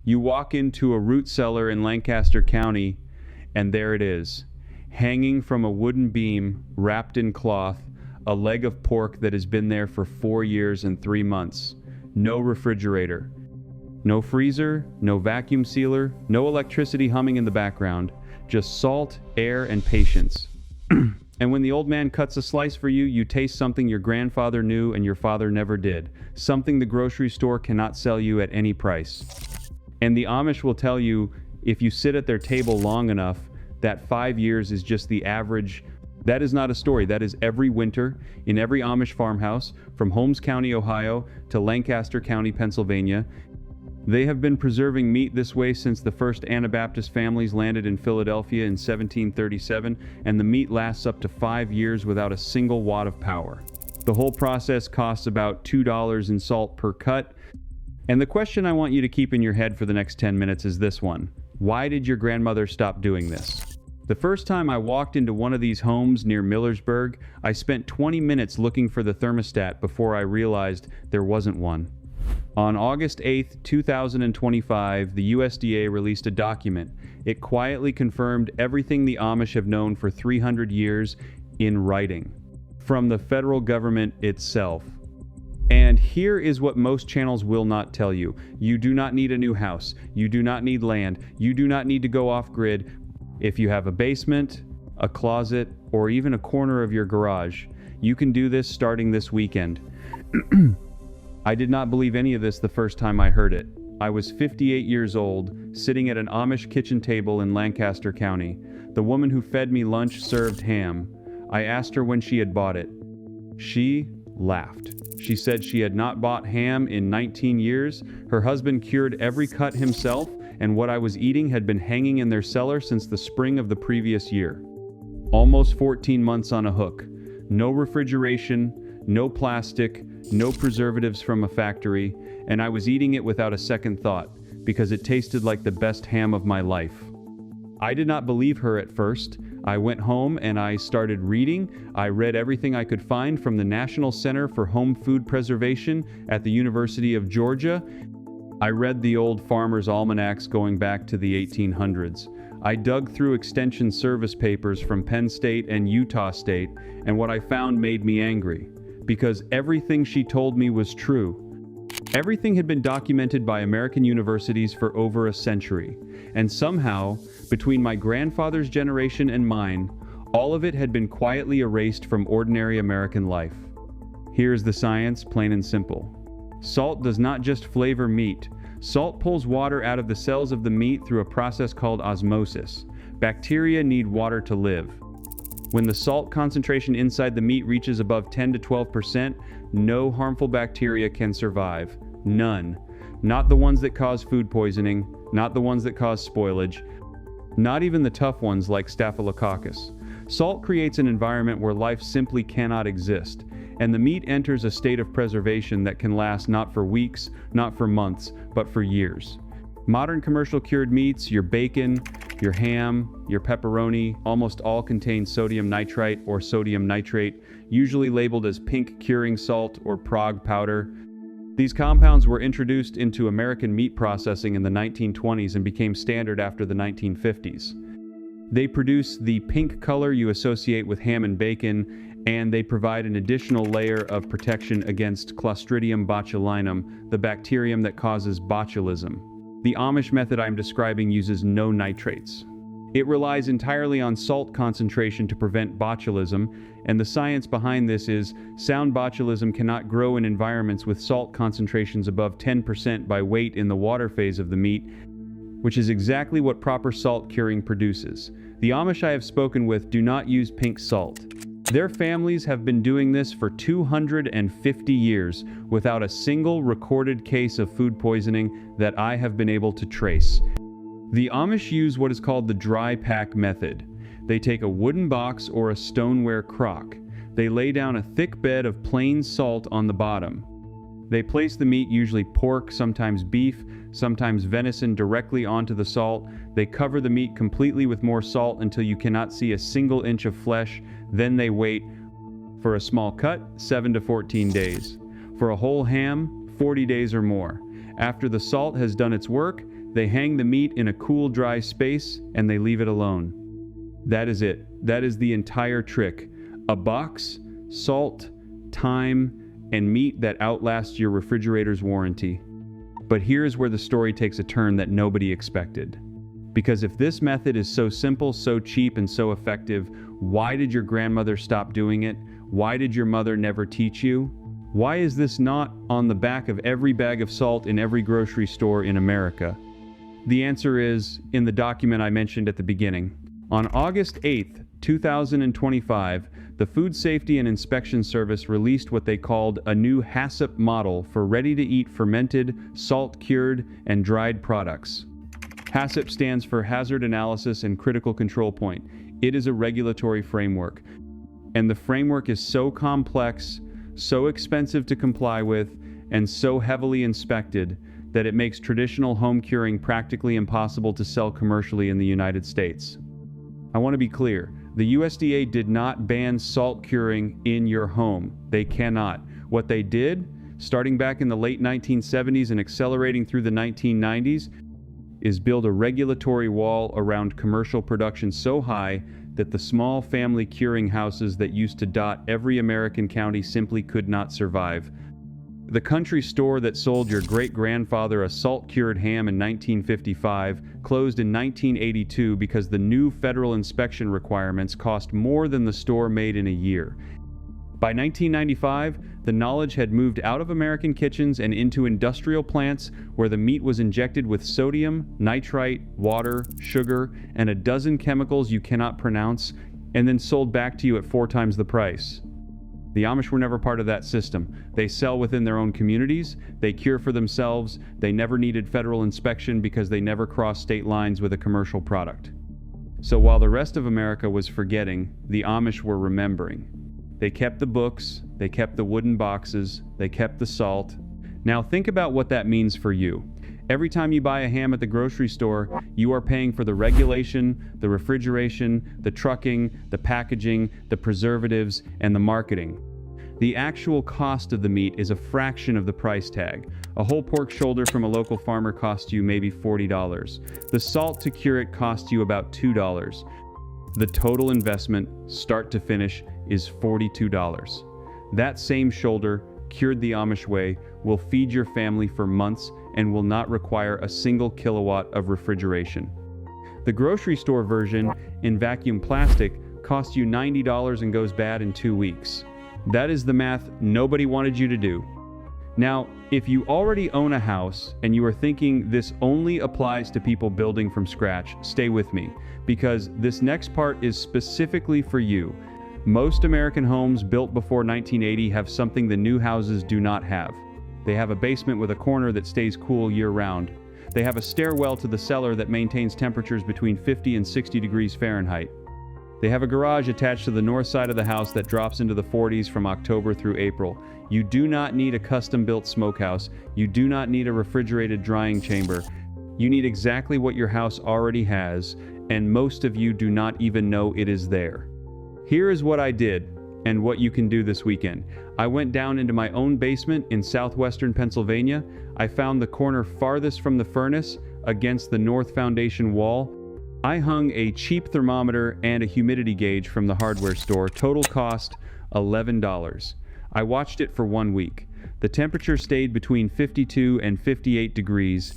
You walk into a root cellar in Lancaster County, and there it is, hanging from a wooden beam, wrapped in cloth, a leg of pork that has been there for 4 years and 3 months. No refrigerator. No freezer, no vacuum sealer, no electricity humming in the background, just salt, air, and patience. And when the old man cuts a slice for you, you taste something your grandfather knew and your father never did, something the grocery store cannot sell you at any price. And the Amish will tell you, if you sit at their table long enough, that 5 years is just the average. That is not a story. That is every winter in every Amish farmhouse, from Holmes County, Ohio, to Lancaster County, Pennsylvania. They have been preserving meat this way since the first Anabaptist families landed in Philadelphia in 1737, and the meat lasts up to 5 years without a single watt of power. The whole process costs about $2 in salt per cut. And the question I want you to keep in your head for the next 10 minutes is this one. Why did your grandmother stop doing this? The first time I walked into one of these homes near Millersburg, I spent 20 minutes looking for the thermostat before I realized there wasn't one. On August 8, 2025, the USDA released a document. It quietly confirmed everything the Amish have known for 300 years in writing, from the federal government itself. And here is what most channels will not tell you. You do not need a new house. You do not need land. You do not need to go off-grid. If you have a basement, a closet, or even a corner of your garage, you can do this starting this weekend. I did not believe any of this the first time I heard it. I was 58 years old, sitting at an Amish kitchen table in Lancaster County. The woman who fed me lunch served ham. I asked her when she had bought it. She laughed. She said she had not bought ham in 19 years. Her husband cured every cut himself, and what I was eating had been hanging in their cellar since the spring of the previous year. Almost 14 months on a hook. No refrigeration, no plastic, no preservatives from a factory, and I was eating it without a second thought, because it tasted like the best ham of my life. I did not believe her at first. I went home and I started reading. I read everything I could find from the National Center for Home Food Preservation at the University of Georgia. I read the old farmers' almanacs going back to the 1800s. I dug through extension service papers from Penn State and Utah State, and what I found made me angry, because everything she told me was true. Everything had been documented by American universities for over a century, and somehow, between my grandfather's generation and mine, all of it had been quietly erased from ordinary American life. Here's the science, plain and simple. Salt does not just flavor meat. Salt pulls water out of the cells of the meat through a process called osmosis. Bacteria need water to live. When the salt concentration inside the meat reaches above 10 to 12%, no harmful bacteria can survive. None. Not the ones that cause food poisoning, not the ones that cause spoilage, not even the tough ones like Staphylococcus. Salt creates an environment where life simply cannot exist, and the meat enters a state of preservation that can last not for weeks, not for months, but for years. Modern commercial cured meats, your bacon, your ham, your pepperoni, almost all contain sodium nitrite or sodium nitrate, usually labeled as pink curing salt or Prague powder. These compounds were introduced into American meat processing in the 1920s and became standard after the 1950s. They produce the pink color you associate with ham and bacon, and they provide an additional layer of protection against Clostridium botulinum, the bacterium that causes botulism. The Amish method I'm describing uses no nitrates. It relies entirely on salt concentration to prevent botulism, and the science behind this is sound botulism cannot grow in environments with salt concentrations above 10% by weight in the water phase of the meat, which is exactly what proper salt curing produces. The Amish I have spoken with do not use pink salt. Their families have been doing this for 250 years without a single recorded case of food poisoning that I have been able to trace. The Amish use what is called the dry pack method. They take a wooden box or a stoneware crock. They lay down a thick bed of plain salt on the bottom. They place the meat, usually pork, sometimes beef, sometimes venison, directly onto the salt. They cover the meat completely with more salt until you cannot see a single inch of flesh. Then they wait for a small cut, 7 to 14 days. For a whole ham, 40 days or more. After the salt has done its work, They hang the meat in a cool, dry space, and they leave it alone. That is it. That is the entire trick. A box, salt, time, and meat that outlasts your refrigerator's warranty. But here's where the story takes a turn that nobody expected. Because if this method is so simple, so cheap, and so effective, why did your grandmother stop doing it? Why did your mother never teach you? Why is this not on the back of every bag of salt in every grocery store in America? The answer is in the document I mentioned at the beginning. On August 8th, 2025, the Food Safety and Inspection Service released what they called a new HACCP model for ready-to-eat fermented, salt-cured, and dried products. HACCP stands for Hazard Analysis and Critical Control Point. It is a regulatory framework. And the framework is so complex, so expensive to comply with, and so heavily inspected that it makes traditional home curing practically impossible to sell commercially in the United States. I want to be clear. The USDA did not ban salt curing in your home. They cannot. What they did, starting back in the late 1970s and accelerating through the 1990s, is build a regulatory wall around commercial production so high that the small family curing houses that used to dot every American county simply could not survive. The country store that sold your great-grandfather a salt-cured ham in 1955 closed in 1982 because the new federal inspection requirements cost more than the store made in a year. By 1995, the knowledge had moved out of American kitchens and into industrial plants where the meat was injected with sodium, nitrite, water, sugar, and a dozen chemicals you cannot pronounce, and then sold back to you at 4 times the price. The Amish were never part of that system. They sell within their own communities, they cure for themselves, they never needed federal inspection because they never crossed state lines with a commercial product. So while the rest of America was forgetting, the Amish were remembering. They kept the books, they kept the wooden boxes, they kept the salt. Now think about what that means for you. Every time you buy a ham at the grocery store, you are paying for the regulation, the refrigeration, the trucking, the packaging, the preservatives, and the marketing. The actual cost of the meat is a fraction of the price tag. A whole pork shoulder from a local farmer costs you maybe $40. The salt to cure it costs you about $2. The total investment, start to finish, is $42. That same shoulder, cured the Amish way, will feed your family for months and will not require a single kilowatt of refrigeration. The grocery store version, in vacuum plastic, costs you $90 and goes bad in 2 weeks. That is the math nobody wanted you to do. Now, if you already own a house and you are thinking this only applies to people building from scratch, stay with me, because this next part is specifically for you. Most American homes built before 1980 have something the new houses do not have. They have a basement with a corner that stays cool year-round. They have a stairwell to the cellar that maintains temperatures between 50 and 60 degrees Fahrenheit. They have a garage attached to the north side of the house that drops into the 40s from October through April. You do not need a custom-built smokehouse. You do not need a refrigerated drying chamber. You need exactly what your house already has, and most of you do not even know it is there. Here is what I did, and what you can do this weekend. I went down into my own basement in southwestern Pennsylvania. I found the corner farthest from the furnace against the north foundation wall. I hung a cheap thermometer and a humidity gauge from the hardware store. Total cost $11. I watched it for 1 week. The temperature stayed between 52 and 58 degrees.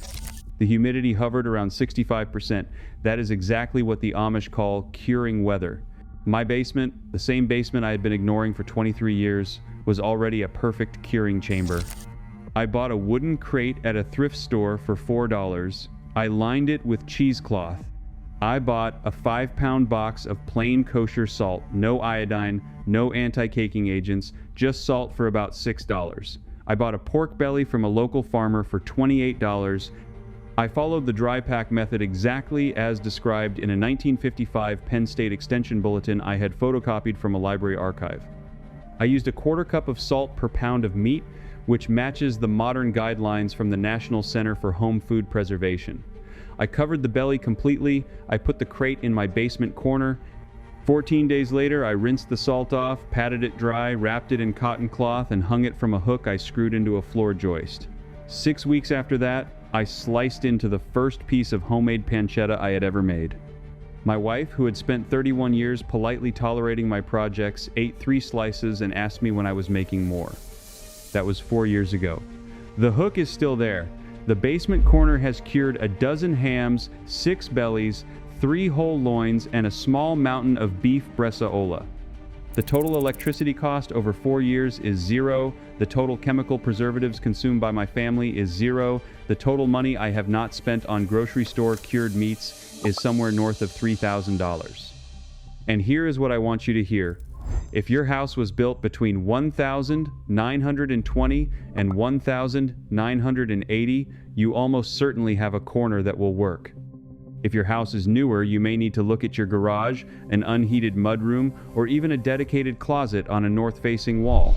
The humidity hovered around 65%. That is exactly what the Amish call curing weather. My basement, the same basement I had been ignoring for 23 years, was already a perfect curing chamber. I bought a wooden crate at a thrift store for $4. I lined it with cheesecloth. I bought a 5-pound box of plain kosher salt, no iodine, no anti-caking agents, just salt for about $6. I bought a pork belly from a local farmer for $28. I followed the dry pack method exactly as described in a 1955 Penn State Extension bulletin I had photocopied from a library archive. I used a 1/4 cup of salt per pound of meat, which matches the modern guidelines from the National Center for Home Food Preservation. I covered the belly completely. I put the crate in my basement corner. 14 days later, I rinsed the salt off, patted it dry, wrapped it in cotton cloth, and hung it from a hook I screwed into a floor joist. 6 weeks after that, I sliced into the first piece of homemade pancetta I had ever made. My wife, who had spent 31 years politely tolerating my projects, ate 3 slices and asked me when I was making more. That was 4 years ago. The hook is still there. The basement corner has cured a dozen hams, 6 bellies, 3 whole loins, and a small mountain of beef bresaola. The total electricity cost over 4 years is 0. The total chemical preservatives consumed by my family is 0. The total money I have not spent on grocery store cured meats is somewhere north of $3,000. And here is what I want you to hear. If your house was built between 1920 and 1980, you almost certainly have a corner that will work. If your house is newer, you may need to look at your garage, an unheated mudroom, or even a dedicated closet on a north-facing wall.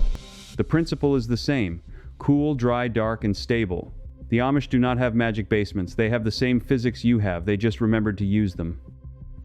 The principle is the same: cool, dry, dark, and stable. The Amish do not have magic basements. They have the same physics you have. They just remembered to use them.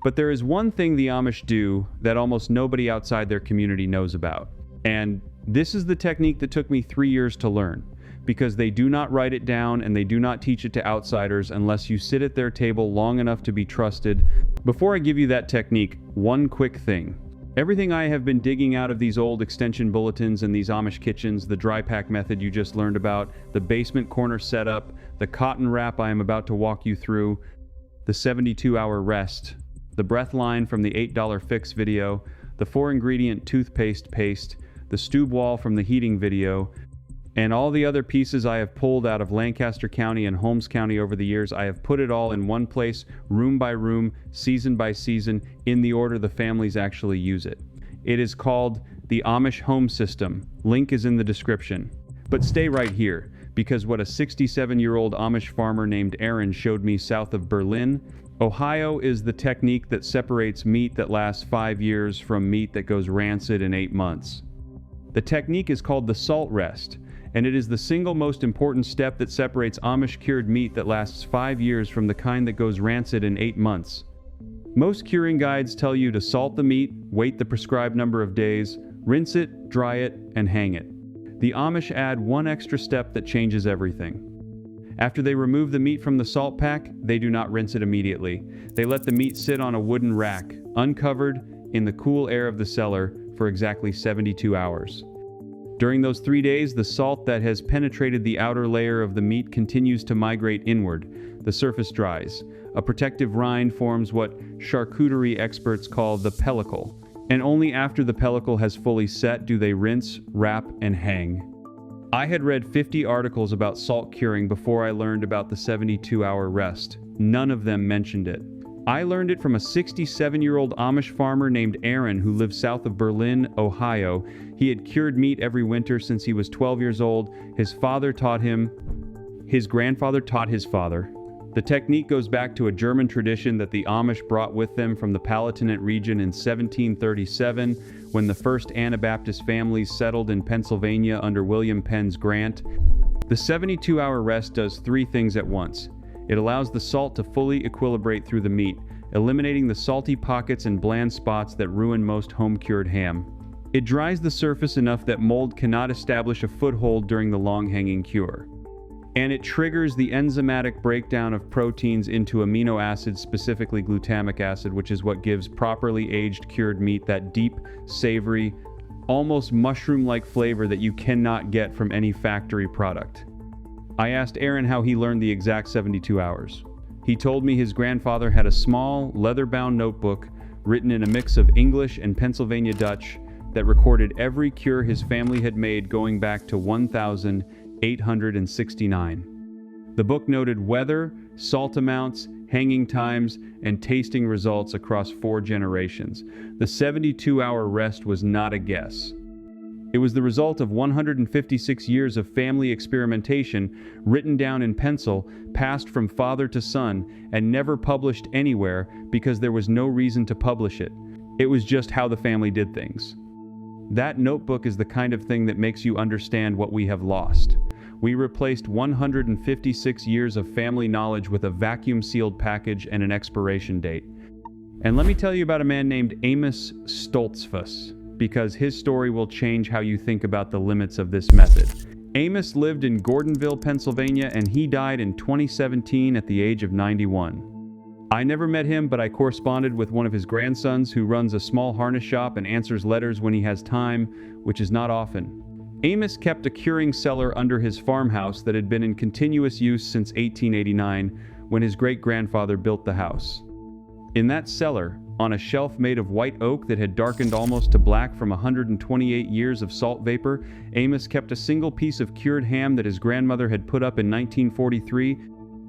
But there is one thing the Amish do that almost nobody outside their community knows about. And this is the technique that took me 3 years to learn, because they do not write it down and they do not teach it to outsiders unless you sit at their table long enough to be trusted. Before I give you that technique, one quick thing. Everything I have been digging out of these old extension bulletins and these Amish kitchens, the dry pack method you just learned about, the basement corner setup, the cotton wrap I am about to walk you through, the 72-hour rest, the breath line from the $8 fix video, the 4-ingredient toothpaste paste, the stube wall from the heating video, and all the other pieces I have pulled out of Lancaster County and Holmes County over the years. I have put it all in one place, room by room, season by season, in the order the families actually use it. It is called the Amish Home System. Link is in the description. But stay right here, because what a 67-year-old Amish farmer named Aaron showed me south of Berlin, Ohio, is the technique that separates meat that lasts 5 years from meat that goes rancid in 8 months. The technique is called the salt rest, and it is the single most important step that separates Amish cured meat that lasts 5 years from the kind that goes rancid in 8 months. Most curing guides tell you to salt the meat, wait the prescribed number of days, rinse it, dry it, and hang it. The Amish add one extra step that changes everything. After they remove the meat from the salt pack, they do not rinse it immediately. They let the meat sit on a wooden rack, uncovered, in the cool air of the cellar for exactly 72 hours. During those 3 days, the salt that has penetrated the outer layer of the meat continues to migrate inward. The surface dries. A protective rind forms what charcuterie experts call the pellicle, and only after the pellicle has fully set do they rinse, wrap, and hang. I had read 50 articles about salt curing before I learned about the 72-hour rest. None of them mentioned it. I learned it from a 67-year-old Amish farmer named Aaron who lived south of Berlin, Ohio. He had cured meat every winter since he was 12 years old. His father taught him. His grandfather taught his father. The technique goes back to a German tradition that the Amish brought with them from the Palatinate region in 1737, when the first Anabaptist families settled in Pennsylvania under William Penn's grant. The 72-hour rest does 3 things at once. It allows the salt to fully equilibrate through the meat, eliminating the salty pockets and bland spots that ruin most home-cured ham. It dries the surface enough that mold cannot establish a foothold during the long-hanging cure. And it triggers the enzymatic breakdown of proteins into amino acids, specifically glutamic acid, which is what gives properly aged cured meat that deep, savory, almost mushroom-like flavor that you cannot get from any factory product. I asked Aaron how he learned the exact 72 hours. He told me his grandfather had a small, leather-bound notebook written in a mix of English and Pennsylvania Dutch that recorded every cure his family had made going back to 1869. The book noted weather, salt amounts, hanging times, and tasting results across 4 generations. The 72-hour rest was not a guess. It was the result of 156 years of family experimentation, written down in pencil, passed from father to son, and never published anywhere because there was no reason to publish it. It was just how the family did things. That notebook is the kind of thing that makes you understand what we have lost. We replaced 156 years of family knowledge with a vacuum-sealed package and an expiration date. And let me tell you about a man named Amish Stoltzfus, because his story will change how you think about the limits of this method. Amos lived in Gordonville, Pennsylvania, and he died in 2017 at the age of 91. I never met him, but I corresponded with one of his grandsons who runs a small harness shop and answers letters when he has time, which is not often. Amos kept a curing cellar under his farmhouse that had been in continuous use since 1889, when his great-grandfather built the house. In that cellar, on a shelf made of white oak that had darkened almost to black from 128 years of salt vapor, Amos kept a single piece of cured ham that his grandmother had put up in 1943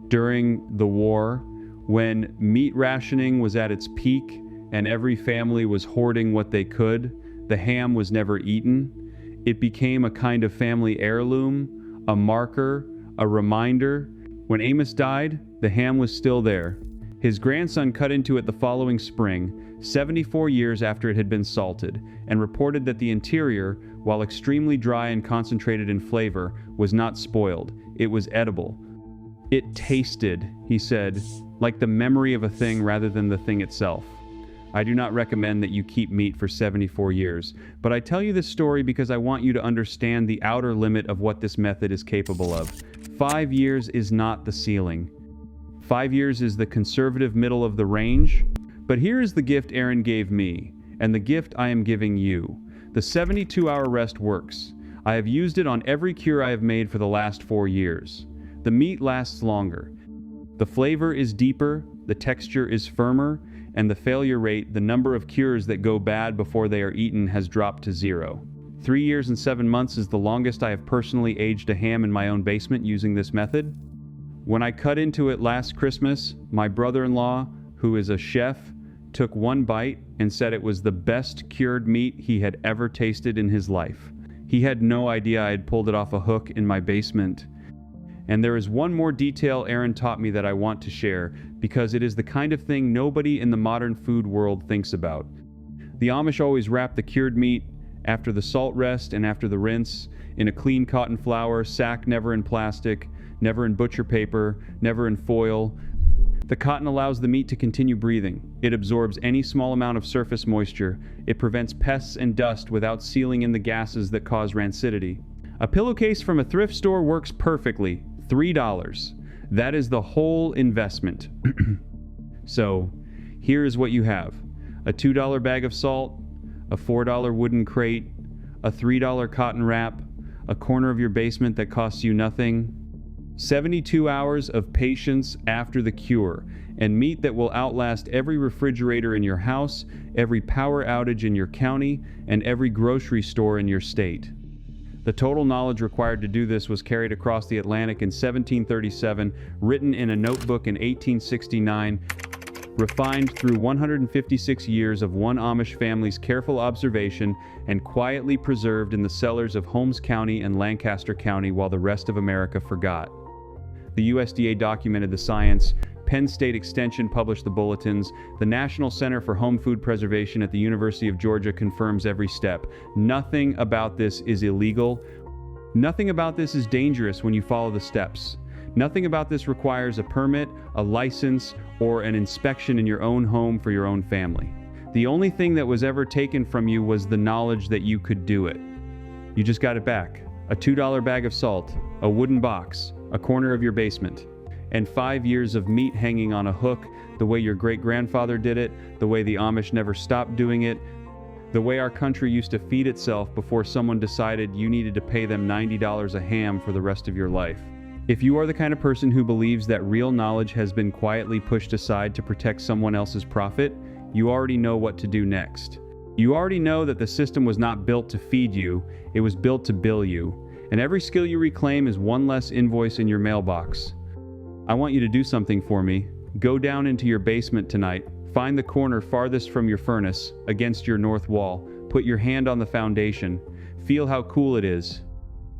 during the war, when meat rationing was at its peak and every family was hoarding what they could. The ham was never eaten. It became a kind of family heirloom, a marker, a reminder. When Amos died, the ham was still there. His grandson cut into it the following spring, 74 years after it had been salted, and reported that the interior, while extremely dry and concentrated in flavor, was not spoiled. It was edible. It tasted, he said, like the memory of a thing rather than the thing itself. I do not recommend that you keep meat for 74 years, but I tell you this story because I want you to understand the outer limit of what this method is capable of. 5 years is not the ceiling. 5 years is the conservative middle of the range. But here is the gift Aaron gave me, and the gift I am giving you. The 72-hour rest works. I have used it on every cure I have made for the last 4 years. The meat lasts longer. The flavor is deeper, the texture is firmer, and the failure rate, the number of cures that go bad before they are eaten, has dropped to 0. 3 years and 7 months is the longest I have personally aged a ham in my own basement using this method. When I cut into it last Christmas, my brother-in-law, who is a chef, took one bite and said it was the best cured meat he had ever tasted in his life. He had no idea I had pulled it off a hook in my basement. And there is one more detail Aaron taught me that I want to share, because it is the kind of thing nobody in the modern food world thinks about. The Amish always wrap the cured meat, after the salt rest and after the rinse, in a clean cotton flour sack, never in plastic, never in butcher paper, never in foil. The cotton allows the meat to continue breathing. It absorbs any small amount of surface moisture. It prevents pests and dust without sealing in the gases that cause rancidity. A pillowcase from a thrift store works perfectly. $3. That is the whole investment. So, here is what you have. A $2 bag of salt, a $4 wooden crate, a $3 cotton wrap, a corner of your basement that costs you nothing, 72 hours of patience after the cure, and meat that will outlast every refrigerator in your house, every power outage in your county, and every grocery store in your state. The total knowledge required to do this was carried across the Atlantic in 1737, written in a notebook in 1869, refined through 156 years of one Amish family's careful observation, and quietly preserved in the cellars of Holmes County and Lancaster County while the rest of America forgot. The USDA documented the science, Penn State Extension published the bulletins, the National Center for Home Food Preservation at the University of Georgia confirms every step. Nothing about this is illegal. Nothing about this is dangerous when you follow the steps. Nothing about this requires a permit, a license, or an inspection in your own home for your own family. The only thing that was ever taken from you was the knowledge that you could do it. You just got it back. A $2 bag of salt, a wooden box, a corner of your basement, and 5 years of meat hanging on a hook, the way your great-grandfather did it, the way the Amish never stopped doing it, the way our country used to feed itself before someone decided you needed to pay them $90 a ham for the rest of your life. If you are the kind of person who believes that real knowledge has been quietly pushed aside to protect someone else's profit, you already know what to do next. You already know that the system was not built to feed you, it was built to bill you. And every skill you reclaim is one less invoice in your mailbox. I want you to do something for me. Go down into your basement tonight, find the corner farthest from your furnace, against your north wall, put your hand on the foundation, feel how cool it is.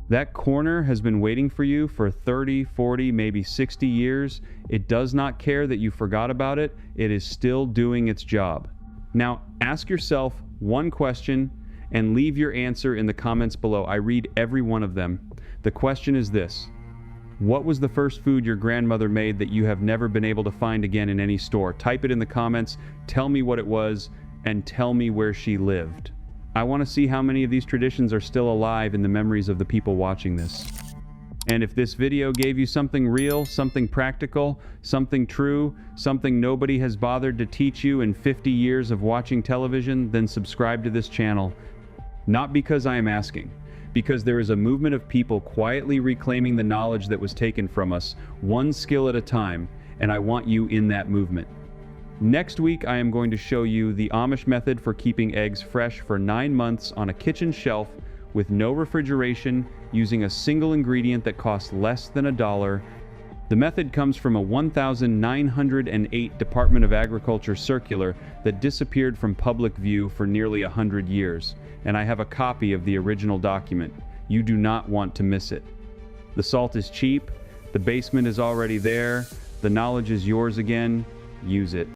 That corner has been waiting for you for 30, 40, maybe 60 years. It does not care that you forgot about it. It is still doing its job. Now, ask yourself one question and leave your answer in the comments below. I read every one of them. The question is this: what was the first food your grandmother made that you have never been able to find again in any store? Type it in the comments, tell me what it was, and tell me where she lived. I want to see how many of these traditions are still alive in the memories of the people watching this. And if this video gave you something real, something practical, something true, something nobody has bothered to teach you in 50 years of watching television, then subscribe to this channel. Not because I am asking, because there is a movement of people quietly reclaiming the knowledge that was taken from us, one skill at a time, and I want you in that movement. Next week, I am going to show you the Amish method for keeping eggs fresh for 9 months on a kitchen shelf with no refrigeration, using a single ingredient that costs less than $1. The method comes from a 1908 Department of Agriculture circular that disappeared from public view for nearly 100 years, and I have a copy of the original document. You do not want to miss it. The salt is cheap, the basement is already there, the knowledge is yours again. Use it.